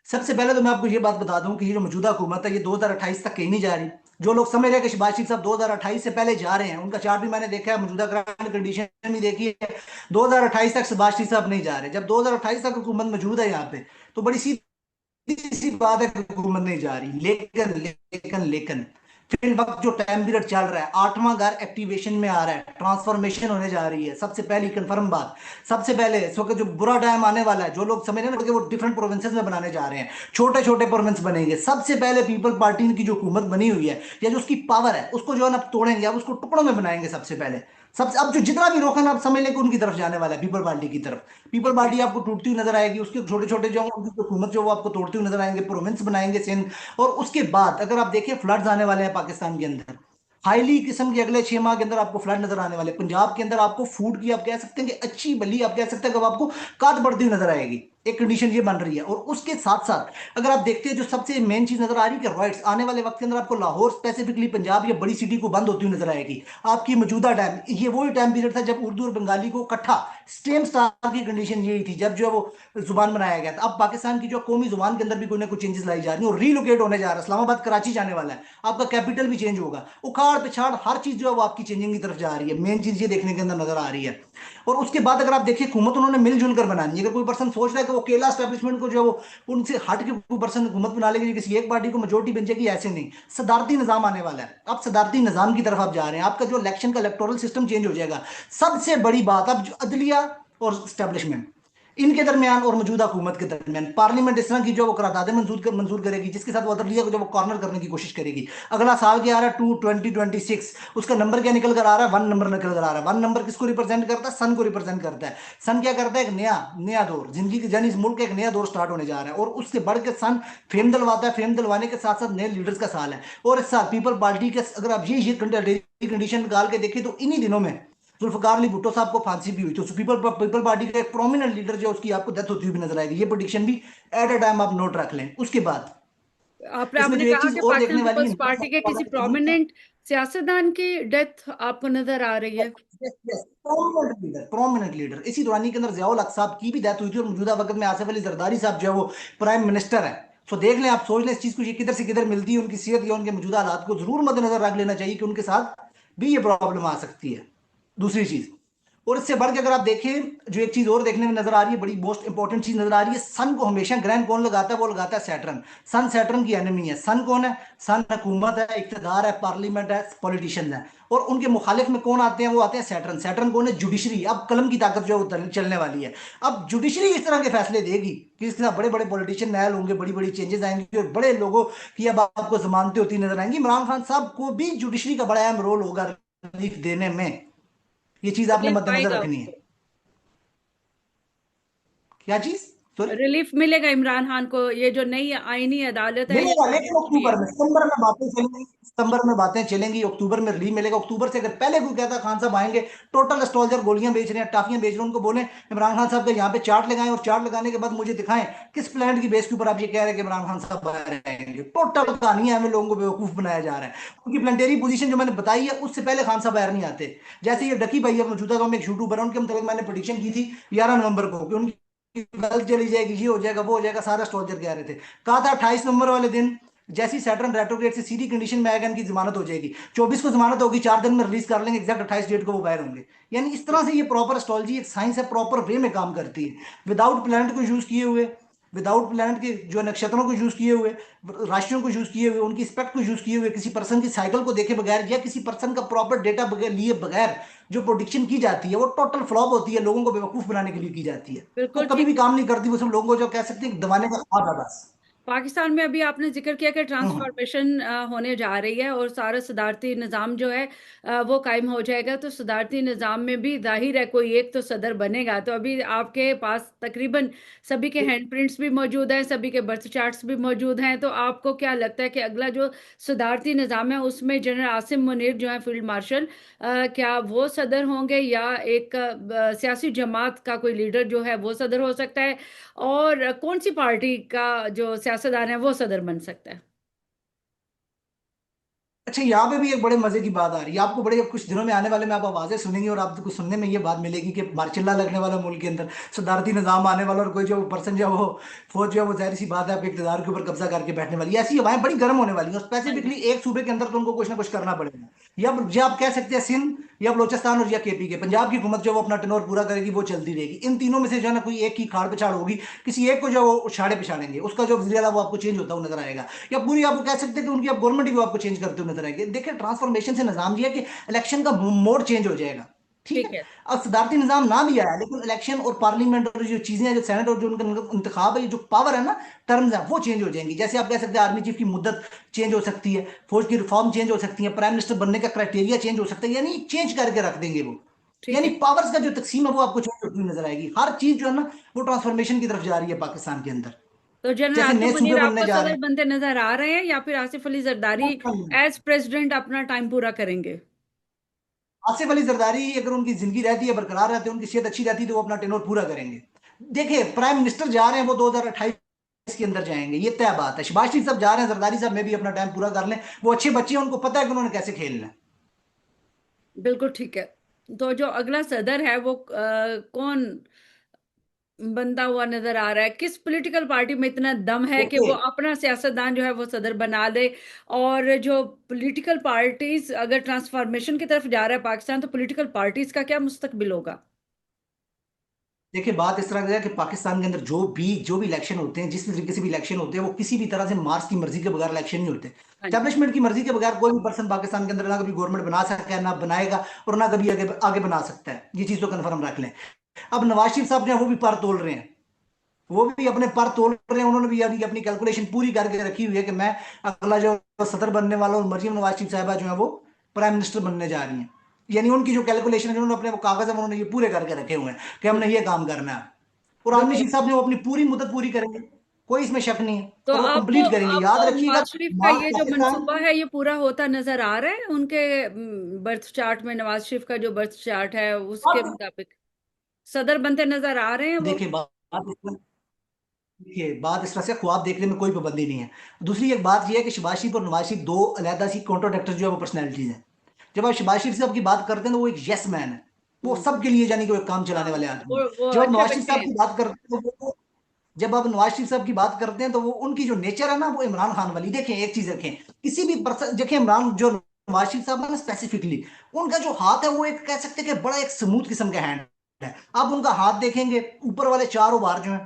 सबसे पहले तो मैं आपको ये बात बता दूं कि ये जो मौजूदा हुकूमत है ये 2028 तक कहीं नहीं जा रही। जो लोग समझ रहे हैं कि शहबाज शरीफ साहब 2028 से पहले जा रहे हैं, उनका चार्ट भी मैंने देखा है, मौजूदा करंट कंडीशन भी देखी है। 2028 तक शहबाज शरीफ साहब नहीं जा रहे। जब 2028 तक हुकूमत मौजूद है यहाँ पे, तो बड़ी सीधी सी बात है कि हुकूमत नहीं जा रही। लेकिन फिर वक्त जो टाइम पीरियड चल रहा है, 8वां घर एक्टिवेशन में आ रहा है, ट्रांसफॉर्मेशन होने जा रही है। सबसे पहली कंफर्म बात, सबसे पहले इस वक्त जो बुरा टाइम आने वाला है, जो लोग समझ रहे हैं ना कि वो डिफरेंट प्रोविंसेस में बनाने जा रहे हैं, छोटे छोटे प्रोविंस बनेंगे। सबसे पहले पीपल पार्टी की जो हुकूमत बनी हुई है या जो उसकी पावर है उसको जो है ना तोड़ेंगे, अब उसको टुकड़ों में बनाएंगे सबसे पहले। सबसे अब जो जितना भी रोकन आप समझ लें कि उनकी तरफ जाने वाला है, पीपल पार्टी की तरफ। पीपल ठीक है। पार्टी आपको टूटती हुई नजर आएगी, उसके छोटे छोटे जो उनकी हुकूमत जो वो आपको तोड़ती हुई नजर आएंगे, प्रोविंस बनाएंगे सिंध। और उसके बाद अगर आप देखिए फ्लड्स आने वाले हैं पाकिस्तान के अंदर, हाईली किस्म के अगले 6 माह के अंदर आपको फ्लड नजर आने वाले। पंजाब के अंदर आपको फूड की आप कह सकते हैं कि अच्छी भली आप कह सकते हैं कि आपको काट बढ़ती हुई नजर आएगी। एक कंडीशन ये बन रही है। और उसके साथ साथ अगर आप देखते हैं जो सबसे मेन चीज नजर आ रही है कि राइट्स आने वाले वक्त के अंदर आपको लाहौर स्पेसिफिकली पंजाब या बड़ी सिटी को बंद होती हुई नजर आएगी। आपकी मौजूदा टाइम ये वही टाइम पीरियड था जब उर्दू और बंगाली को इकट्ठा सेम स्टार की कंडीशन यही थी, जब जो है वो जुबान बनाया गया था। अब पाकिस्तान की जो कौमी जुबान के अंदर भी कोई ना कोई चेंजेस लाई जा रही है और रीलोकेट होने जा रहा है। इस्लामाबाद कराची जाने वाला है, आपका कैपिटल भी चेंज होगा, उखाड़ पिछाड़ हर चीज जो है वो आपकी चेंजिंग की तरफ जा रही है। मेन चीज ये देखने के अंदर नजर आ रही है। और उसके बाद अगर आप देखिए हुकूमत उन्होंने मिलजुल कर बनानी है। अगर कोई पर्सन सोच रहा है कि वो अकेला स्टैब्लिशमेंट को जो है वो उनसे हट के कोई पर्सन हुकूमत बना लेगी, किसी एक पार्टी को मेजोरिटी बन जाएगी, ऐसे नहीं। सदारती निजाम आने वाला है, अब सदारती निजाम की तरफ आप जा रहे हैं। आपका जो इलेक्शन का इलेक्टोरल सिस्टम चेंज हो जाएगा। सबसे बड़ी बात अब जो अदलिया और स्टैब्लिशमेंट, इनके दरमियान और मौजूदा हुकूमत के दरमियान पार्लियामेंट इस तरह की जो वो करारदादें मंजूर करेगी जिसके साथ वो अदलिया को जो वो कॉर्नर करने की कोशिश करेगी। अगला साल क्या आ रहा है, 2026, उसका नंबर क्या निकल कर आ रहा है, 1 नंबर निकल कर आ रहा है। 1 नंबर किसको रिप्रेजेंट करता है? सन को रिप्रेजेंट करता है। सन क्या करता है? एक नया नया दौर जिंदगी के, यानी इस मुल्क का एक नया दौर स्टार्ट होने जा रहा है। और उससे बढ़ के सन फेम दिलवाता है। फेम दिलवाने के साथ साथ नए लीडर्स का साल है। और इस साल पीपल पार्टी के अगर आप ये कंडीशन निकाल के देखें तो इन्हीं दिनों में जुल्फकार अली भुट्टो साहब को फांसी भी हुई। तो पीपल पीपल पार्टी का एक प्रोमिनेंट लीडर जो उसकी आपको डेथ होती हुई भी नजर आएगी। ये प्रोडिक्शन भी एट अ टाइम आप नोट रख लें। उसके बाद इसमें आपने जो एक कहा चीज कि और पाकिस्तान देखने वाली पीपल्स है, पार्टी के किसी प्रोमिनेंट सियासतदान की डेथ आपको नजर आ रही है? प्रोमिनेंट लीडर इसी दौरानी के अंदर जियाउल हक साहब की भी डेथ हुई थी। और मौजूदा वक्त में आसिफ अली जरदारी साहब जो है वो प्राइम मिनिस्टर है। सो देख लें, आप सोच लें इस चीज को, ये किधर से किधर मिलती है। उनकी सेहत या उनके मौजूदा हालात को जरूर मद्देनजर रख लेना चाहिए कि उनके साथ भी ये प्रॉब्लम आ सकती है। दूसरी चीज, और इससे बढ़ के अगर आप देखें जो एक चीज और देखने में नजर आ रही है, बड़ी मोस्ट इंपॉर्टेंट चीज नजर आ रही है, सन को हमेशा ग्रहण कौन लगाता है? वो लगाता है सैटर्न। सन सैटर्न की एनिमी है। सन कौन है? सन हुकूमत है, इक्तदार है, पार्लियामेंट है, पॉलिटिशियन है। और उनके मुखालिफ में कौन आते हैं? वो आते हैं सैटर्न। सैटर्न कौन है? जुडिशरी। अब कलम की ताकत जो है वो चलने वाली है। अब जुडिशरी इस तरह के फैसले देगी कि इसके साथ बड़े बड़े पॉलिटिशियन नायल होंगे, बड़ी बड़ी चेंजेस आएंगे और बड़े लोगों की अब आपको जमानतें होती नजर आएंगी। इमरान खान साहब को भी जुडिशरी का बड़ा अहम रोल होगा रिलीफ देने में। ये चीज आपने रिलीफ मद्देनजर आएगा रखनी उसको। है। क्या चीज? सॉरी। रिलीफ मिलेगा इमरान खान को, ये जो नई आईनी अदालत है ये मिलेगा जो लेकिन बेंच भी अक्टूबर है। में, सितंबर में बातें चलेंगी, सितंबर में बातें चलेंगी, अक्टूबर में रिलीफ मिलेगा। अक्टूबर से अगर पहले कोई कहता खान साहब आएंगे, टोटल एस्ट्रोलजर गोलियां बेच रहे हैं, टाफियां बेच रहे हैं, उनको बोले इमरान खान साहब का यहाँ पे चार्ट लगाएं, और चार्ट लगाने के बाद मुझे दिखाएं किस प्लान की बेस के ऊपर आप ये कह रहे हैं कि इमरान खान साहब बाहर आएंगे। टोटल कहानी है, हमें लोगों को बेवकूफ बनाया जा रहा है। उनकी प्लानिटरी पोजीशन जो मैंने बताई है उससे पहले खान साहब बाहर नहीं आते। जैसे ये डकी भाई है मौजूदा, तो एक यूट्यूबर है, उनके मतलब मैंने प्रोडिक्शन की थी 11 नवंबर को कि उनकी वेल्थ चली जाएगी, ये हो जाएगा, वो हो जाएगा, सारा एस्ट्रोलजर कह रहे थे। कहा था 28 नवंबर वाले दिन जैसी सैटर्न रेट्रोग्रेड से सीधी कंडीशन में आएगा, इनकी जमानत हो जाएगी। 24 को जमानत होगी, 4 दिन में रिलीज कर लेंगे, एग्जैक्ट 28 डेट को वो बाहर होंगे। यानी इस तरह से ये प्रॉपर एस्ट्रोलॉजी एक साइंस है, प्रॉपर वे में काम करती है, विदाउट प्लैनेट को यूज किए हुए, विदाउट प्लैनेट के जो नक्षत्रों को यूज किए हुए, राशियों को यूज किए हुए, उनकी स्पेक्ट को यूज किए हुए, किसी पर्सन की साइकिल को देखे बगैर, या किसी पर्सन का प्रॉपर डेटा बगैर लिए बगैर जो प्रोडिक्शन की जाती है वो टोटल फ्लॉप होती है, लोगों को बेवकूफ बनाने के लिए की जाती है। वो बिल्कुल कभी भी ठीक। काम नहीं करती, वो सब लोगों को जो कह सकते हैं दबाने का ख्वाब है बस। पाकिस्तान में अभी आपने जिक्र किया कि हम्म। ट्रांसफॉर्मेशन होने जा रही है और सारा सदारती निज़ाम जो है वो कायम हो जाएगा। तो सदारती निज़ाम में भी जाहिर है कोई एक तो सदर बनेगा। तो अभी आपके पास तकरीबन सभी के हैंड प्रिंट्स भी मौजूद हैं, सभी के बर्थ चार्ट्स भी मौजूद हैं। तो आपको क्या लगता है कि अगला जो सदारती निज़ाम है उसमें जनरल आसिम मुनीर जो है फील्ड मार्शल, क्या वो सदर होंगे, या एक सियासी जमात का कोई लीडर जो है वो सदर हो सकता है, और कौन सी पार्टी का जो सियासतदान है वो सदर बन सकता है? अच्छा, यहाँ पे भी एक बड़े मजे की बात आ रही है। आपको बड़े, अब कुछ दिनों में आने वाले में आप आवाजें सुनेंगे और आपको सुनने में ये बात मिलेगी कि मार्चिल्ला लगने वाला मुल्क के अंदर, सदारती निजाम आने वाला, और कोई जो पर्सन जो वो फौज जो है वो जाहिर सी बात है आपके इक़्तिदार के ऊपर कब्जा करके बैठने वाली है। ऐसी हवाएं बड़ी गर्म होने वाली हैं, और हाँ जी। स्पेसिफिकली एक सूबे के अंदर तो उनको कुछ ना कुछ करना पड़ेगा। या आप कह सकते हैं सिंध, या बलोचिस्तान, और या केपी के पंजाब की हुकूमत जो वो अपना टेनोर पूरा करेगी, वो चलती रहेगी। इन तीनों में से जो है ना कोई एक की खाड़ पिछाड़ होगी, किसी एक को जो वो उछाड़े पिछाड़ेंगे, उसका जो वज़ीर आला वो आपको चेंज होता हुआ नजर आएगा। या पूरी आपको कह सकते हैं कि उनकी आप गवर्नमेंट भी आपको चेंज करते हुए नजर आएगी। देखिए ट्रांसफॉर्मेशन से निजाम ये है कि इलेक्शन का मोड चेंज हो जाएगा। ठीक ठीक है। है। अब सदारती निजाम ना भी आया, लेकिन इलेक्शन और पार्लियामेंट और जो चीजें हैं, जो सेनेट और जो उनका इंतखाब है, जो पावर है ना, टर्म्स है, वो चेंज हो जाएंगी। जैसे आप कह सकते हैं आर्मी चीफ की मुद्दत चेंज हो सकती है, फौज की रिफॉर्म चेंज हो सकती है, प्राइम मिनिस्टर बनने का क्राइटेरिया चेंज हो सकता है, यानी चेंज करके रख देंगे वो। ठीक यानी है। पावर्स का जो तकसीम है वो आपको चेंज होती हुई नजर आएगी। हर चीज जो है ना वो ट्रांसफॉर्मेशन की तरफ जा रही है पाकिस्तान के अंदर। तो जनरल जैसे आसिफ नए सूबे मुनीर बनने आपको जा रहे सदर बनते नजर आ रहे हैं, या फिर आसिफ अली जरदारी हैं। एज प्रेसिडेंट अपना टाइम पूरा करेंगे? आसिफ अली जरदारी अगर उनकी जिंदगी रहती है, बरकरार रहती है, उनकी सेहत अच्छी रहती है, तो वो अपना टेनोर पूरा करेंगे। देखिए प्राइम मिनिस्टर जा रहे हैं वो 2028 के अंदर जाएंगे, ये तय बात है। शहबाज शरीफ साहब जा रहे हैं, जरदारी साहब में भी अपना टाइम पूरा कर लें, वो अच्छे बच्चे हैं, उनको पता है कि उन्होंने कैसे खेलना है। बिल्कुल ठीक है। तो जो अगला सदर है वो कौन बनता हुआ नजर आ रहा है? किस पॉलिटिकल पार्टी में इतना दम है कि देखिए, वो अपना सियासतदान जो है वो सदर बना दे? और जो पॉलिटिकल पार्टीज अगर ट्रांसफॉर्मेशन की तरफ जा रहा है पाकिस्तान, तो पॉलिटिकल पार्टीज का क्या मुस्तकबिल होगा? देखिए बात इस तरह की है कि पाकिस्तान के अंदर जो भी इलेक्शन होते हैं, जिस भी तरीके से भी इलेक्शन होते हैं, वो किसी भी तरह से मार्स की मर्जी के बगैर इलेक्शन नहीं होते। हाँ जी। स्टैब्लिशमेंट की मर्जी के बगैर कोई भी पर्सन पाकिस्तान के अंदर ना कभी गवर्नमेंट बना सकता है, ना बनाएगा, और ना कभी आगे आगे बना सकता है। ये चीज तो कन्फर्म रख लें। अब नवाज शरीफ साहब जो है वो भी पर तोल रहे हैं, वो भी अपने पर तोल रहे हैं। उन्होंने भी यानी कि अपनी कैलकुलेशन पूरी करके रखी हुई है कि मैं अगला जो सदर बनने वाला हूं, मरियम नवाज शरीफ साहबा जो है वो प्राइम मिनिस्टर बनने जा रही हैं। यानी उनकी जो कैलकुलेशन है, उन्होंने अपने वो कागज है उन्होंने ये पूरे करके रखे हुए हैं कि हमने ये काम करना है। और आर्मी बिल्कुल। चीफ साहब ने वो अपनी पूरी मुद्दत पूरी करेंगे, कोई इसमें शक नहीं है, तो और वो आपको कंप्लीट करेंगे। याद आपको रखिएगा, नवाज शरीफ का मार्च ये जो पाकिस्तान। मंसूबा है ये पूरा होता नजर आ रहा है उनके बर्थ चार्ट में? नवाज शरीफ का जो बर्थ चार्ट है उसके मुताबिक सदर बनते नजर आ रहे हैं वो? देखिए बात इस तरह से ख्वाब देखने में कोई पाबंदी नहीं है। दूसरी एक बात यह है कि शहबाज शरीफ और नवाज शरीफ दो अलहदा सी कॉन्ट्रोडक्टर जो है वो पर्सनैलिटीज हैं। जब आप शहबाज शरीफ साहब की बात करते हैं तो वो एक यस मैन है, वो हम्म। सबके लिए यानी कि वो एक काम हाँ, चलाने वाले आदमी हैं। वो जब आप अच्छे नवाज शरीफ बच्चे साहब हैं। की बात करते हैं तो वो जब आप नवाज शरीफ साहब की बात करते हैं तो वो उनकी जो नेचर है ना वो इमरान खान वाली। देखें एक चीज रखें, किसी भी पर्सन, देखें इमरान जो नवाज शरीफ साहब है ना स्पेसिफिकली, उनका जो हाथ है वो एक कह सकते हैं कि बड़ा एक स्मूथ किस्म का हैंड है। आप उनका हाथ देखेंगे, ऊपर वाले चारों बार जो है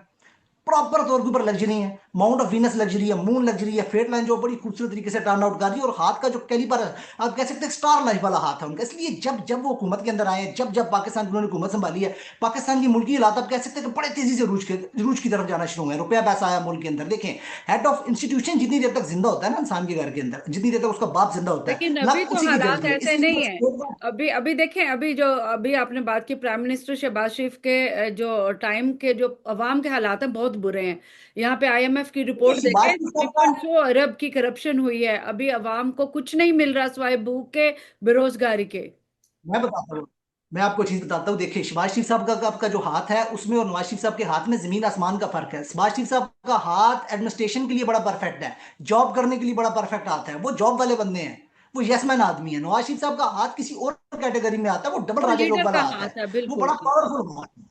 प्रॉपर तौर के ऊपर लग्जरी है, माउंट ऑफ वीनस लग्जरी है, मून लग्जरी है, फेट लाइन जो बड़ी खूबसूरत तरीके से टर्न आउट कर रही है, और हाथ का जो कैलिपर है आप कह सकते हैं स्टार लाइफ वाला हाथ है उनका। इसलिए जब जब वो हुकूमत के अंदर आए, जब जब पाकिस्तान की उन्होंने हुकूमत संभाली है, पाकिस्तान की मुल्की हालात आप कह सकते हैं कि बड़े तेजी से रूज की तरफ जाना शुरू हुए हैं। रुपया पैसा आया मुल्क के अंदर। देखें, हेड ऑफ इंस्टीट्यूशन जितनी देर तक जिंदा होता है ना इंसान के घर के अंदर, जितनी देर तक उसका बाप जिंदा होता है, लेकिन अभी लक तो उसी की हालात चलती है। ऐसे इसलिए नहीं बस है। एक बार अभी अभी देखें, अभी आपने बात की प्राइम मिनिस्टर शहबाज शरीफ के जो टाइम के जो अवाम के हालात हैं बहुत बुरे हैं। यहाँ पे आईएमएफ की देखिए, रिपोर्ट शिवाजी देखें, साहब का 3.4 अरब की करप्शन हुई है। अभी अवाम को कुछ नहीं मिल रहा सिवाय भूख के, बेरोजगारी के। मैं बताता हूँ, मैं आपको चीज बताता हूँ। देखिए, शिवाज शरीफ साहब का आपका जो हाथ है उसमें और नवाज शरीफ साहब के हाथ में जमीन आसमान का फर्क है। शिवाज शरीफ साहब का हाथ एडमिनिस्ट्रेशन के लिए बड़ा परफेक्ट है, जॉब करने के लिए बड़ा परफेक्ट हाथ है, वो जॉब वाले बंदे हैं, वो यसमैन आदमी है। नवाज शरीफ साहब का हाथ किसी और कैटेगरी में आता है, वो डबल वो राजा योग लीडर का वाला हाथ है। हाथ है, वो बिल्कुल बड़ा ठीक। पावरफुल हाथ है,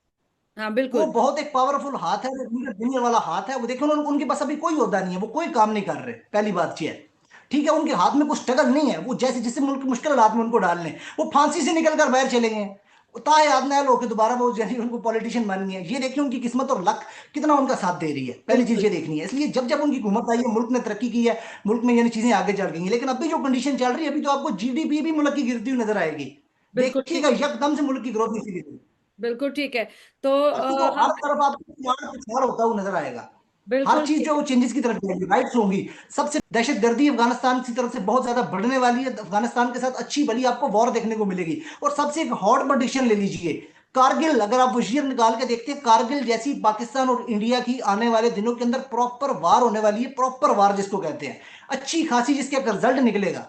हाँ वो बिल्कुल। बहुत एक पावरफुल हाथ है, वो लीडर देने वाला हाथ है। वो देखो उन्होंने, उनके पास अभी कोई होदा नहीं है, वो कोई काम नहीं कर रहे, पहली बात ये है। ठीक है, उनके हाथ में कुछ स्ट्रगल नहीं है, वो जैसे जिससे मुल्क मुश्किल हालात में उनको डाल लें, वो फांसी से निकल कर बाहर चले गए हैं, ताहयात नहल होकर दोबारा वो यानी उनको पॉलिटिशियन बन गए। ये देखिए उनकी किस्मत और लक कितना उनका साथ दे रही है, पहली चीज बिल्कुल ये देखनी है। इसलिए जब जब उनकी हुकूमत आई है, मुल्क ने तरक्की की है, मुल्क में यानी चीजें आगे चल गई हैं। लेकिन अभी जो कंडीशन चल रही है, अभी तो आपको जीडीपी भी मुल्क की गिरती हुई नजर आएगी। बिल्कुल देखिएगा ठीक है। यकदम से मुल्क की ग्रोथ नहीं गिरेगी। बिल्कुल ठीक है। तो अभी तो हम हर तरफ आपको प्रचार होता हुआ नजर आएगा। हर बिल्कुल चीज ठीक जो है। वो चेंजेस की तरफ जाएगी, राइट्स होंगी। सबसे दहशतगर्दी अफगानिस्तान की तरफ से बहुत ज्यादा बढ़ने वाली है, अफगानिस्तान के साथ अच्छी भली आपको वॉर देखने को मिलेगी। और सबसे एक हॉट बट डिसीजन ले लीजिए, कारगिल। अगर आप वो ईयर निकाल के देखते हैं, कारगिल जैसी पाकिस्तान और इंडिया की आने वाले दिनों के अंदर प्रॉपर वार होने वाली है, प्रॉपर वार जिसको कहते हैं, अच्छी खासी, जिसका रिजल्ट निकलेगा।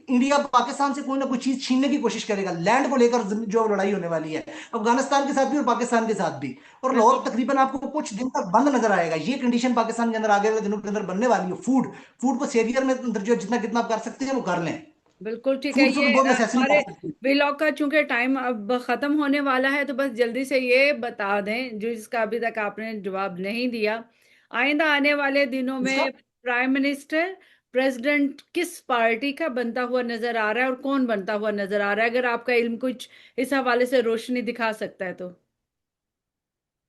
इंडिया पाकिस्तान से कोई ना कोई चीज छीनने की कोशिश करेगा, लैंड को लेकर जो लड़ाई होने वाली है, अफगानिस्तान के साथ भी और पाकिस्तान के साथ भी। और लाहौर बिल्कुल तकरीबन आपको कुछ दिन तक बंद नजर आएगा। ये कंडीशन पाकिस्तान के अंदर आगे वाले दिनों के अंदर बनने वाली है। फूड फूड को सेवियर में अंदर जो जितना कितना आप कर सकते हैं वो कर लें। बिल्कुल ठीक है। फूड से तो ये बहुत नेसेसरी हमारे कर सकते हैं। व्लॉग का चूंकि टाइम अब खत्म होने वाला है, तो बस जल्दी से ये बता दें जो इसका अभी तक आपने जवाब नहीं दिया। आइंदा आने वाले दिनों इसका में प्राइम मिनिस्टर, प्रेसिडेंट किस पार्टी का बनता हुआ नजर आ रहा है और कौन बनता हुआ नजर आ रहा है? अगर आपका इल्म कुछ इस हवाले से रोशनी दिखा सकता है तो।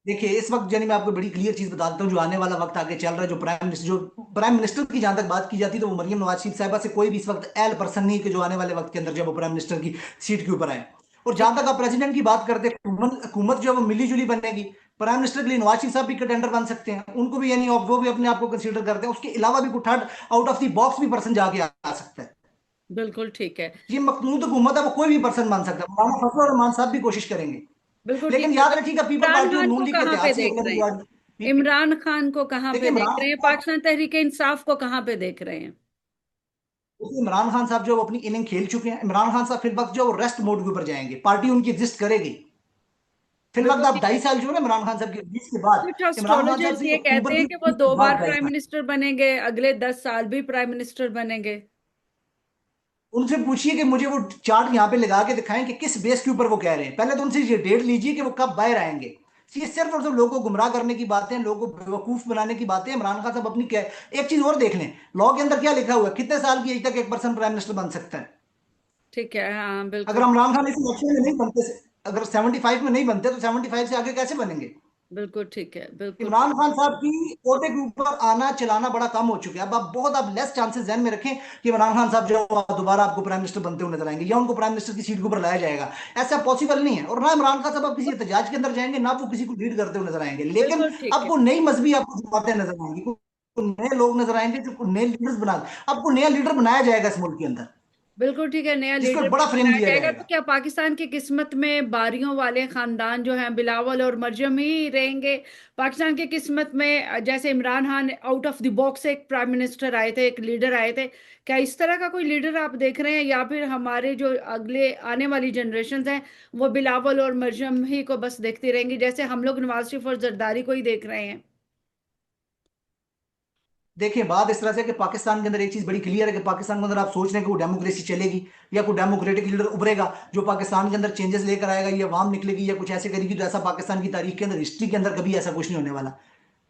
देखिए, इस वक्त यानी मैं आपको बड़ी क्लियर चीज बता देता हूँ, जो आने वाला वक्त आगे चल रहा है, जो प्राइम मिनिस्टर की जहां तक बात की जाती है, तो वो मरियम नवाज शरीफ साहिबा से कोई भी इस वक्त एल पर्सन नहीं है कि जो आने वाले वक्त के अंदर जब वो प्राइम मिनिस्टर की सीट के ऊपर आए। और ठीक जहां है। तक आप प्रेसिडेंट की बात करते हैं, हुकूमत जो है वो मिली जुली बनेगी। प्राइम मिनिस्टर के लिए नवाज शरीफ साहब भी कंटेंडर बन सकते हैं, उनको भी यानी वो भी अपने आप को कंसीडर करते हैं। उसके अलावा भी कुछ third out of the box भी पर्सन जाके आ सकता है। बिल्कुल ठीक है। ये मखनूत हुकूमत है, वो कोई भी पर्सन बन सकता है। मौलाना फजल और रहमान साहब भी कोशिश करेंगे। बिल्कुल लेकिन ठीक है। याद तो रखिएगा, पीपल इमरान पार्टी और खान नून को लीग के कहाँ पे इतिहाद से देख अगले रहे हैं? मेजॉरिटी। इमरान खान को कहाँ पे देखिए, देख इमरान रहे हैं? खान पाकिस्तान तहरीक इंसाफ को कहाँ पे देख रहे हैं? देखिए, इमरान खान साहब जो वो अपनी इनिंग खेल चुके हैं। इमरान खान साहब फिर वक्त जो वो रेस्ट मोड के ऊपर जाएंगे, पार्टी उनकी एग्जिस्ट करेगी। फिर वक्त बिल्कुल आप ठीक है। 2.5 साल जो है ना इमरान खान साहब के बीच के बाद, कुछ इमरान खान साहब एस्ट्रोलॉजर्स से ये कहते अक्टूबर हैं की कि वो 20 के 2 बार बाद ढाई प्राइम साल मिनिस्टर बनेंगे, अगले 10 साल भी प्राइम मिनिस्टर बनेंगे। उनसे पूछिए कि मुझे वो चार्ट यहाँ पे लगा के दिखाएं कि किस बेस के ऊपर वो कह रहे हैं। पहले तो उनसे ये डेट लीजिए कि वो कब बाहर आएंगे। ये सिर्फ और सिर्फ लोगों को गुमराह करने की बातें, लोगों को बेवकूफ बनाने की बातें। इमरान खान साहब अपनी क्या, एक चीज और देख लें, लॉ के अंदर क्या लिखा हुआ है, कितने साल की एज तक एक पर्सन प्राइम मिनिस्टर बन सकता है। ठीक है। हाँ अगर बिल्कुल। इमरान खान इस इलेक्शन में नहीं बनते, अगर 75 में नहीं बनते, तो 75 से आगे कैसे बनेंगे। बिल्कुल ठीक है। बिल्कुल इमरान ठीक। खान साहब की कोटे के ऊपर आना चलाना बड़ा कम हो चुका है। अब आप बहुत आप लेस चांसेस ध्यान में रखें कि इमरान खान साहब जो दोबारा आपको प्राइम मिनिस्टर बनते हुए नजर आएंगे, या उनको प्राइम मिनिस्टर की सीट के ऊपर लाया जाएगा। ऐसा पॉसिबल नहीं है। और ना इमरान खान साहब अब किसी एहतजाज के अंदर जाएंगे, ना वो किसी को लीड करते हुए नजर आएंगे। लेकिन बिल्कुल ठीक है। आपको नई मजहबी आपको बातें नजर आएंगी, को नए लोग नजर आएंगे, जो नए लीडर्स बना, आपको नया लीडर बनाया जाएगा इस मुल्क के अंदर, बिल्कुल ठीक है। नया जिसको लीडर भी एक बड़ा फ्रेम बनाया दिया जाएगा। तो जाएगा। क्या पाकिस्तान की किस्मत में बारियों वाले खानदान जो हैं बिलावल और मरजम ही रहेंगे? पाकिस्तान की किस्मत में जैसे Imran Khan out of the box एक प्राइम मिनिस्टर आए थे, एक लीडर आए थे, क्या इस तरह का कोई लीडर आप देख रहे हैं? या फिर हमारे जो अगले आने वाली जनरेशन हैं वो बिलावल और मरजम ही को बस देखती रहेंगी, जैसे हम लोग नवाज शरीफ और जरदारी को ही देख रहे हैं? देखिए, बात इस तरह से कि पाकिस्तान के अंदर एक चीज बड़ी क्लियर है कि पाकिस्तान के अंदर आप सोच रहे हैं कि वो डेमोक्रेसी चलेगी, या कोई डेमोक्रेटिक लीडर उभरेगा जो पाकिस्तान के अंदर चेंजेस लेकर आएगा, या अवाम निकलेगी या कुछ ऐसे करेगी, तो ऐसा पाकिस्तान की तारीख के अंदर, हिस्ट्री के अंदर कभी ऐसा कुछ नहीं होने वाला।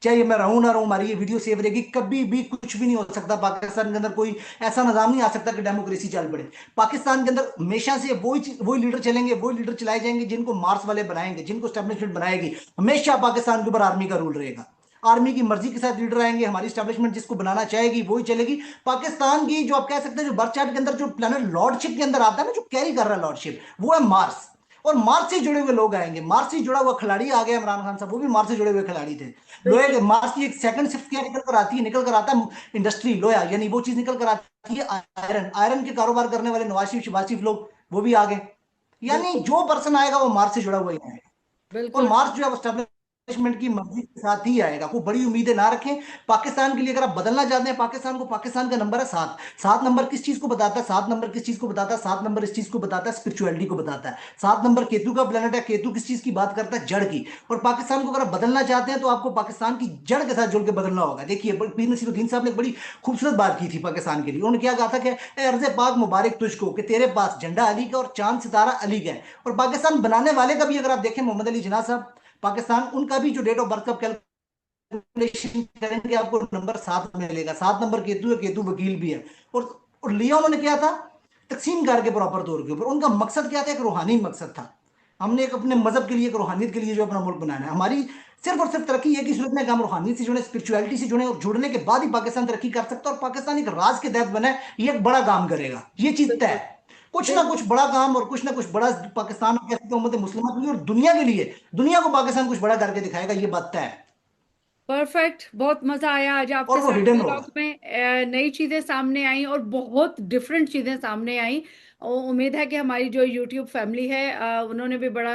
चाहे मैं रहूं ना रहूं, हमारी ये वीडियो सेव रहेगी, कभी भी कुछ भी नहीं हो सकता। पाकिस्तान के अंदर कोई ऐसा निजाम नहीं आ सकता कि डेमोक्रेसी चल पड़े। पाकिस्तान के अंदर हमेशा से वही लीडर चलेंगे, वही लीडर चलाए जाएंगे जिनको मार्स वाले बनाएंगे, जिनको स्टैब्लिशमेंट बनाएगी। हमेशा पाकिस्तान के ऊपर आर्मी का रूल रहेगा। आर्मी की मर्जी के साथ लीडर आएंगे, हमारी स्टैब्लिशमेंट जिसको बनाना चाहेगी वही चलेगी। पाकिस्तान की जो आप कह सकते हैं जो बर्थ चार्ट के अंदर जो प्लानट लॉर्डशिप के अंदर आता है ना, जो कैरी कर रहा है लॉर्डशिप, वो है मार्स। और मार्स से जुड़े हुए लोग आएंगे, मार्स से जुड़ा हुआ खिलाड़ी आ गया इमरान खान साहब, वो भी मार्स से जुड़े हुए खिलाड़ी थे। लोहे बिल्कुल। के मार्स की एक सेकंड शिफ्ट क्या निकल कर आती है, निकल कर आता है इंडस्ट्री लोहा, यानी वो चीज निकल कर आती है आयरन, आयरन के कारोबार करने वाले नवासिफ शबासिफ लोग वो भी आ गए। यानी बिल्कुल। जो पर्सन आएगा वो मार्स से जुड़ा हुआ ही आएगा। और बिल्कुल। मार्च जो है वो एस्टेब्लिशमेंट की मर्जी के साथ ही आएगा, कोई बड़ी उम्मीदें ना रखें। पाकिस्तान के लिए अगर आप बदलना चाहते हैं पाकिस्तान को, पाकिस्तान का नंबर है 7। 7 नंबर किस चीज को बताता है? 7 नंबर किस चीज को बताता है? 7 नंबर इस चीज को बताता है, स्पिरिचुअलिटी को बताता है। 7 नंबर केतु का प्लेनेट है, केतु किस चीज की बात करता है? जड़ की। और पाकिस्तान को अगर आप बदलना चाहते हैं तो आपको पाकिस्तान की जड़ के साथ जुड़ के बदलना होगा। देखिए पीर नसीरुद्दीन साहब ने एक बड़ी खूबसूरत बात की थी पाकिस्तान के लिए। उन्होंने क्या कहा था कि "ए अर्ज़ पाक मुबारक तुझको कि तेरे पास झंडा अली का और चांद सितारा अली का है"। और पाकिस्तान बनाने वाले का भी अगर आप देखें, मोहम्मद अली जिन्ना साहब, पाकिस्तान उनका भी जो डेट ऑफ बर्थ का कैलकुलेशन करेंगे आपको नंबर 7 मिलेगा। 7 नंबर केतु है, केतु वकील भी है। और लिया उन्होंने क्या था, तकसीम करके प्रॉपर तौर के ऊपर। उनका मकसद क्या था? एक रूहानी मकसद था। हमने एक अपने मजहब के लिए, एक रूहानियत के लिए जो अपना मुल्क बनाना है, हमारी सिर्फ और सिर्फ तरक्की है कि सूरत में कि हम रूहानियत से जुड़े, स्पिरिचुअलिटी से जुड़े, और जुड़ने के बाद ही पाकिस्तान तरक्की कर सकता है। और पाकिस्तान एक राज के तहत बना है, ये एक बड़ा काम करेगा, ये चीज तय बिल्कुल। है। कुछ ना बिल्कुल। कुछ बड़ा काम और कुछ ना कुछ बड़ा पाकिस्तान और कह सकते हैं उम्मत मुस्लिमा के लिए और दुनिया के लिए, दुनिया को पाकिस्तान कुछ बड़ा करके दिखाएगा, ये बात तय है। परफेक्ट। बहुत मजा आया आज आपके और वो साथ हिडन व्लॉग होगा। में। नई चीजें सामने आई और बहुत डिफरेंट चीजें सामने आई। और उम्मीद है कि हमारी जो यूट्यूब फैमिली है उन्होंने भी बड़ा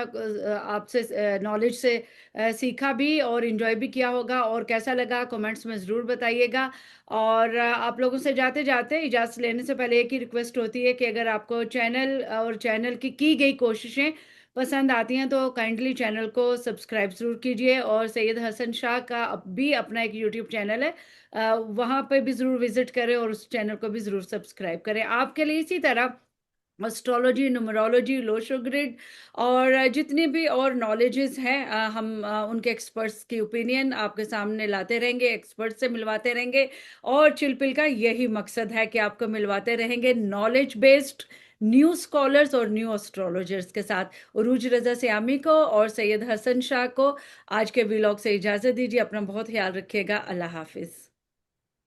आपसे नॉलेज से सीखा भी और इन्जॉय भी किया होगा। और कैसा लगा कमेंट्स में ज़रूर बताइएगा। और आप लोगों से जाते जाते इजाज़त लेने से पहले एक ही रिक्वेस्ट होती है कि अगर आपको चैनल और चैनल की गई कोशिशें पसंद आती हैं तो काइंडली चैनल को सब्सक्राइब ज़रूर कीजिए। और सैयद हसन शाह का भी अपना एक यूट्यूब चैनल है, वहाँ पे भी ज़रूर विजिट करें और उस चैनल को भी ज़रूर सब्सक्राइब करें। आपके लिए इसी तरह एस्ट्रोलॉजी, न्यूमरोलॉजी, लोशो ग्रिड और जितनी भी और नॉलेजेस हैं, हम उनके एक्सपर्ट्स की ओपिनियन आपके सामने लाते रहेंगे, एक्सपर्ट से मिलवाते रहेंगे। और चिलपिल का यही मकसद है कि आपको मिलवाते रहेंगे नॉलेज बेस्ड न्यू स्कॉलर्स और न्यू एस्ट्रोलॉजर्स के साथ। उरूज रजा सियामी को और सैयद हसन शाह को आज के व्लॉग से इजाज़त दीजिए। अपना बहुत ख्याल रखिएगा। अल्लाह हाफिज़।